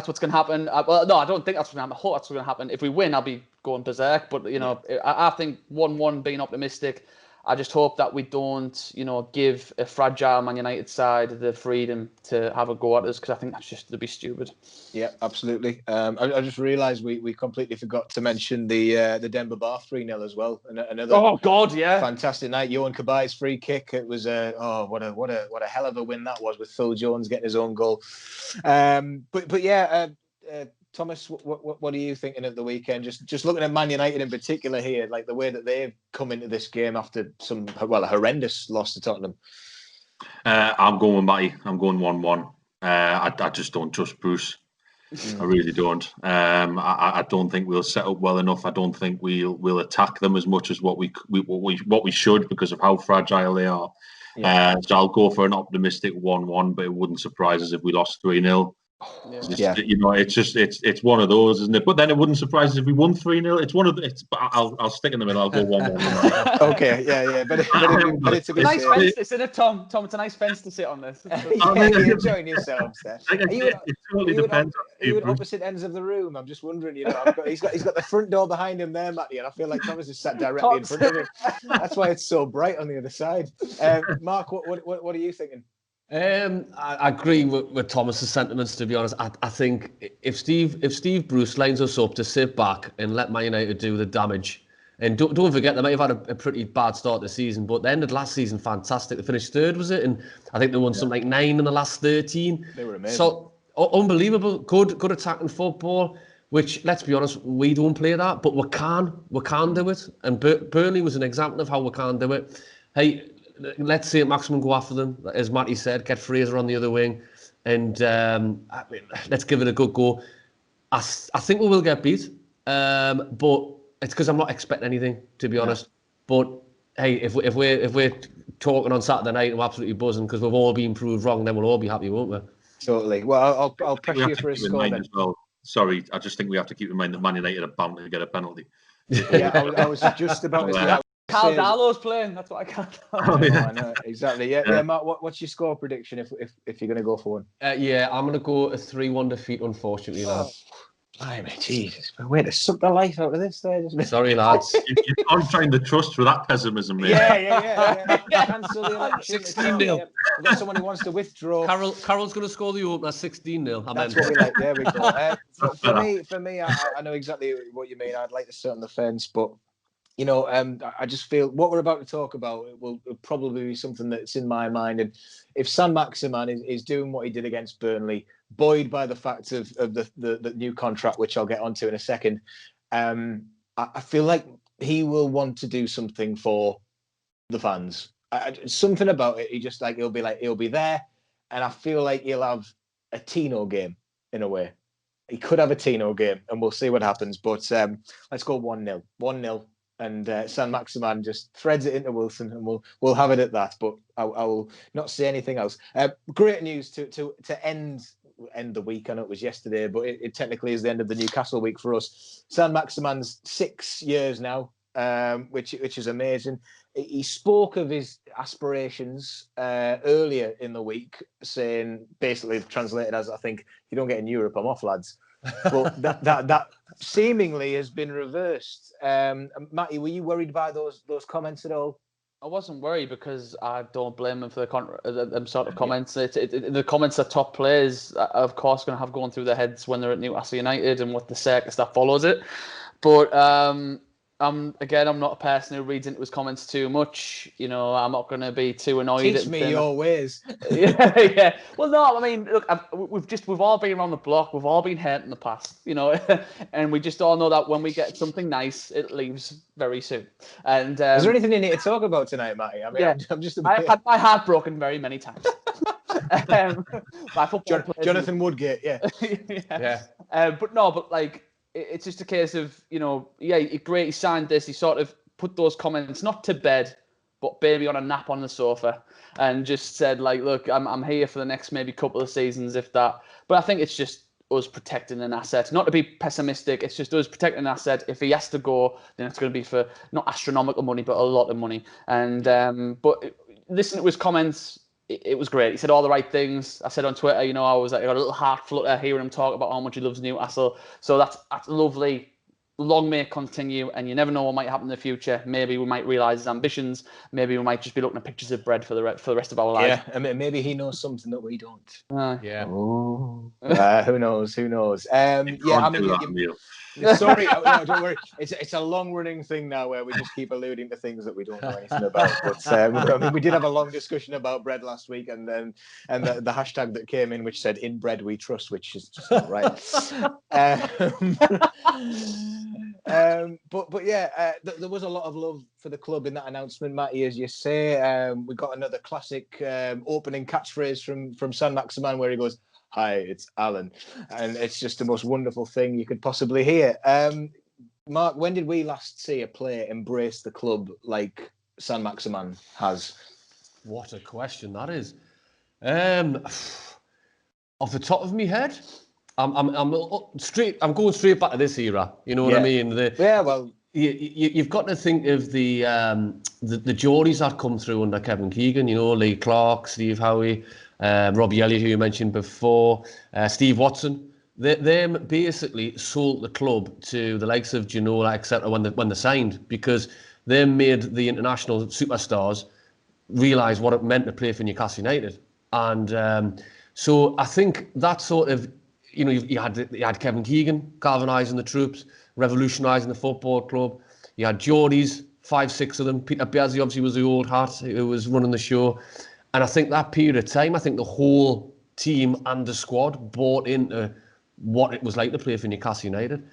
what's going to happen. Well, no, I don't think that's what's going to happen. I hope that's what's going to happen. If we win, I'll be going berserk. But I think 1-1, being optimistic. I just hope that we don't, give a fragile Man United side the freedom to have a go at us, because I think that'd be stupid. Yeah, absolutely. I just realised we completely forgot to mention the Denver Bar 3-0 as well. Another fantastic night. Johan Kabai's free kick. It was what a hell of a win that was, with Phil Jones getting his own goal. Thomas, what are you thinking of the weekend? Just looking at Man United in particular here, like the way that they've come into this game after a horrendous loss to Tottenham. I'm going with Matty. I'm going 1-1. I just don't trust Bruce. I really don't. I don't think we'll set up well enough. I don't think we'll attack them as much as what we should, because of how fragile they are. So I'll go for an optimistic 1-1, but it wouldn't surprise us if we lost 3-0. Yeah. You know, it's one of those, isn't it? But then it wouldn't surprise us if we won 3-0. It's one of the. But I'll stick in the middle. I'll go 1-1. Okay, yeah. But it's a nice fence, isn't it, Tom? Tom, it's a nice fence to sit on this. You're enjoying yourselves there. It totally depends. Are you at opposite ends of the room? I'm just wondering. You know, he's got the front door behind him there, Matty, and I feel like Thomas is sat directly in front of him. That's why it's so bright on the other side. Mark, what are you thinking? I agree with Thomas's sentiments. To be honest, I think if Steve Bruce lines us up to sit back and let Man United do the damage, and don't forget they might have had a pretty bad start to the season, but they ended last season fantastic. They finished third, was it? And I think they won something like 9 in the last 13. They were amazing. So unbelievable, good attacking football. Which, let's be honest, we don't play that, but we can do it. And Burnley was an example of how we can do it. Hey, let's see Maximum go after them, as Matty said, get Fraser on the other wing, and let's give it a good go. I think we will get beat, but it's because I'm not expecting anything, to be honest. But hey, if we're talking on Saturday night and we're absolutely buzzing because we've all been proved wrong, then we'll all be happy, won't we? Totally. Well, I'll pressure you for a score then. Well. Sorry, I just think we have to keep in mind that Man United are bound to get a penalty. Yeah, I was just about to say that. Carl Darlow's playing. That's what I can't. I know, exactly. Yeah. Matt, what's your score prediction if you're going to go for one? Yeah, I'm going to go a 3-1 defeat. Unfortunately, lads. Blimey, Jesus, way to suck the life out of this there. Sorry, lads. You're contraring the trust with that pessimism, mate. Yeah. Cancel the election. 16-0. We've got someone who wants to withdraw. Carol's going to score the opener 16-0. That's what we like. There we go. For me, I know exactly what you mean. I'd like to sit on the fence, but you know, I just feel what we're about to talk about will probably be something that's in my mind. And if San Maximan is doing what he did against Burnley, buoyed by the fact of the new contract, which I'll get onto in a second, I feel like he will want to do something for the fans. Something about it. He'll be there, and I feel like he'll have a Tino game in a way. He could have a Tino game, and we'll see what happens. But let's go 1-0. 1-0. And San Maximan just threads it into Wilson, and we'll have it at that. But I will not say anything else. Great news to end the week. I know it was yesterday, but it technically is the end of the Newcastle week for us. San Maximan's 6 years now, which is amazing. He spoke of his aspirations earlier in the week, saying, basically translated as, I think, you don't get in Europe, I'm off, lads. But that seemingly has been reversed. Matty, were you worried by those comments at all? I wasn't worried because I don't blame him for them sort of comments. The comments that top players are, of course, going to have going through their heads when they're at Newcastle United and what the circus that follows it. But I'm not a person who reads into his comments too much. You know, I'm not going to be too annoyed. Teach me your ways. Yeah. Well, no, I mean, look, we've all been around the block. We've all been hurt in the past, you know, and we just all know that when we get something nice, it leaves very soon. And is there anything you need to talk about tonight, Matty? I mean, yeah, I'm just. I've had my heart broken very many times. Jonathan Woodgate, yeah. Yeah. But like. It's just a case of, you know, yeah, great, he signed this. He sort of put those comments, not to bed, but maybe on a nap on the sofa, and just said, like, look, I'm here for the next maybe couple of seasons, if that. But I think it's just us protecting an asset. Not to be pessimistic, it's just us protecting an asset. If he has to go, then it's going to be for not astronomical money, but a lot of money. And but listen to his comments. It was great. He said all the right things. I said on Twitter, you know, I got a little heart flutter hearing him talk about how much he loves Newcastle. So that's lovely. Long may it continue, and you never know what might happen in the future. Maybe we might realise his ambitions. Maybe we might just be looking at pictures of bread for the rest of our lives. Yeah, I mean, maybe he knows something that we don't. Yeah. Oh. Who knows? Yeah, I mean, sorry, no, don't worry. It's a long-running thing now where we just keep alluding to things that we don't know anything about. But I mean, we did have a long discussion about bread last week, and the hashtag that came in which said "In bread we trust," which is just not right. But yeah, there was a lot of love for the club in that announcement, Matty, as you say. We got another classic opening catchphrase from San Maximan where he goes, "Hi, it's Alan," and it's just the most wonderful thing you could possibly hear. Mark, when did we last see a player embrace the club like San Maximan has? What a question that is. Off the top of my head, I'm going straight back to this era. You know what I mean? You've got to think of the Geordies that come through under Kevin Keegan. You know, Lee Clark, Steve Howie, Robbie Elliott, who you mentioned before, Steve Watson. They basically sold the club to the likes of Ginola, etc. when they signed, because they made the international superstars realise what it meant to play for Newcastle United. And so I think that sort of, you know, you had Kevin Keegan galvanising the troops, revolutionising the football club. You had Geordies, 5, 6 of them. Peter Beasley obviously was the old hat who was running the show. And I think that period of time, I think the whole team and the squad bought into what it was like to play for Newcastle United.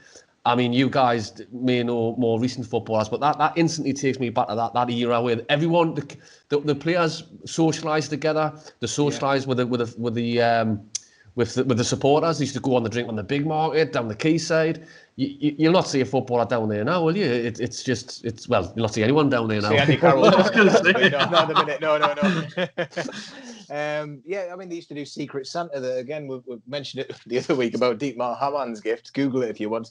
I mean, you guys may know more recent footballers, but that instantly takes me back to that era where everyone, the players socialised together. They socialised with the supporters. They used to go on the drink on the big market down the quayside. You'll not see a footballer down there now, will you? You'll not see anyone down there now. See Andy Carroll. I was going to say. Not a minute. No. I mean, they used to do Secret Santa. That again, we mentioned it the other week about Dietmar Hammann's gift. Google it if you want.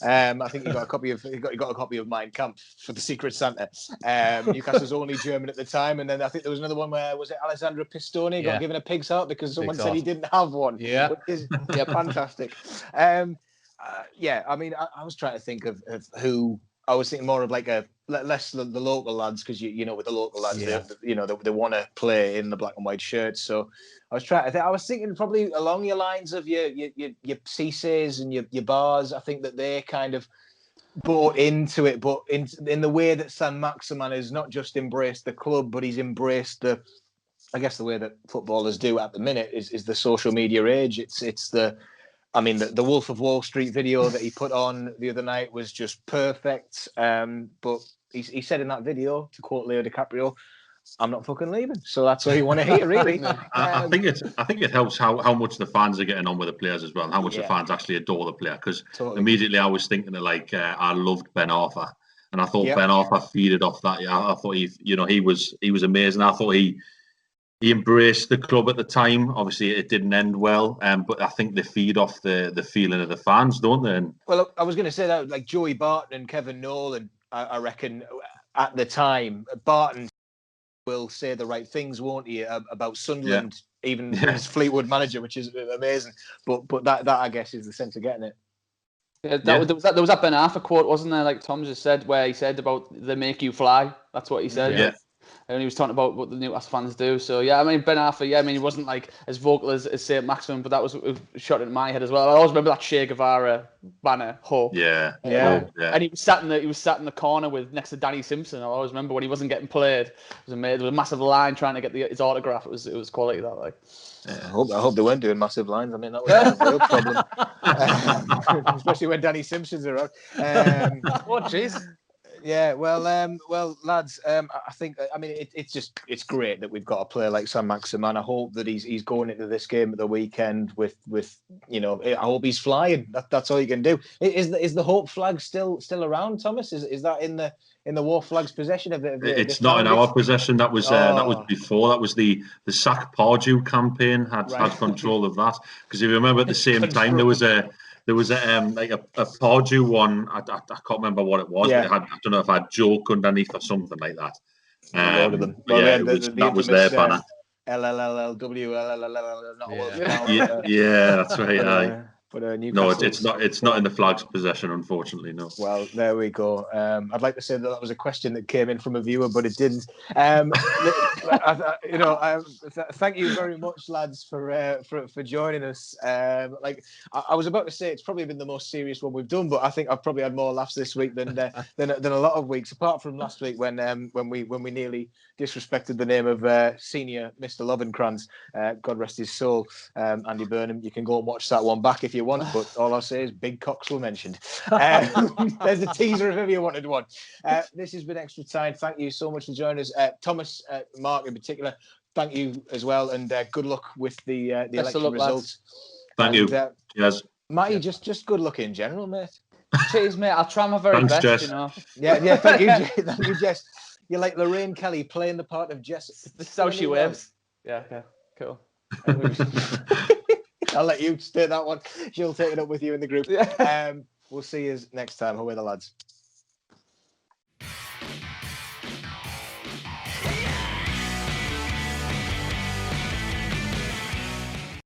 I think he got a copy of Mein Kampf for the Secret Santa. Newcastle's only German at the time, and then I think there was another one where was it Alessandro Pistoni got given a pig's heart because someone said he didn't have one. Yeah, fantastic. I mean, I was trying to think of who. I was thinking more of like less the local lads, because you know with the local lads they want to play in the black and white shirts. So I was thinking probably along your lines of your Cisse's and your bars. I think that they kind of bought into it, but in the way that San Maximan has not just embraced the club, but he's embraced the way that footballers do at the minute is the social media age. It's the Wolf of Wall Street video that he put on the other night was just perfect. But he said in that video, to quote Leo DiCaprio, "I'm not fucking leaving." So that's all you want to hear, really. I think it helps how much the fans are getting on with the players as well, and how much the fans actually adore the player. Because immediately I was thinking of I loved Ben Arthur, and I thought Ben Arthur feeded off that. I thought he was amazing. I thought he embraced the club at the time. Obviously, it didn't end well, but I think they feed off the feeling of the fans, don't they? Well, I was going to say that, like Joey Barton and Kevin Nolan, I reckon at the time, Barton will say the right things, won't he, about Sunderland, even as Fleetwood manager, which is amazing. But that I guess is the sense of getting it. Yeah, there was that Ben Arthur quote, wasn't there? Like Tom just said, where he said about they make you fly. That's what he said. Yeah. And he was talking about what the Newcastle fans do. So, I mean, Ben Arthur, he wasn't like as vocal as St. Maximin, but that was shot in my head as well. I always remember that Che Guevara banner, Hope. Yeah. And he was sat in the corner next to Danny Simpson. I always remember when he wasn't getting played. It was amazing. There was a massive line trying to get his autograph. It was quality, that, like. Yeah, I hope they weren't doing massive lines. I mean, that was a real problem, especially when Danny Simpson's around. Oh, jeez. Yeah, well, lads, I think, I mean, it's great that we've got a player like San Maximan. I hope that he's going into this game at the weekend with I hope he's flying. That's all you can do. Is the Hope flag still around, Thomas? Is that in the War Flag's possession of it? It's not in our possession. That was before. That was the Sack Pardew campaign had control of that. Because if you remember, at the same time there was a Pardew one. I can't remember what it was. Yeah. But I don't know if I had joke underneath or something like that. That was their banner. LLLW. Yeah, that's right. But no, it's not in the Flag's possession, unfortunately. No. Well, there we go. I'd like to say that was a question that came in from a viewer, but it didn't. Thank you very much, lads, for joining us. I was about to say, it's probably been the most serious one we've done, but I think I've probably had more laughs this week than a lot of weeks, apart from last week when we nearly disrespected the name of senior Mr. Lovenkrands. God rest his soul, Andy Burnham. You can go and watch that one back if you want, but all I'll say is big cocks were mentioned. There's a teaser if you wanted one. This has been ExtraTyne. Thank you so much for joining us. Thomas, Marc in particular, thank you as well, and good luck with the election results. Thank you. Cheers. Matty, just good luck in general, mate. Cheers, mate. I'll try my very best, Jess. you know. Yeah, thank you, thank you, Jess. You're like Lorraine Kelly playing the part of Jess. This is how she waves. Yeah, cool. I'll let you take that one. She'll take it up with you in the group. Yeah. We'll see you next time. Away the lads.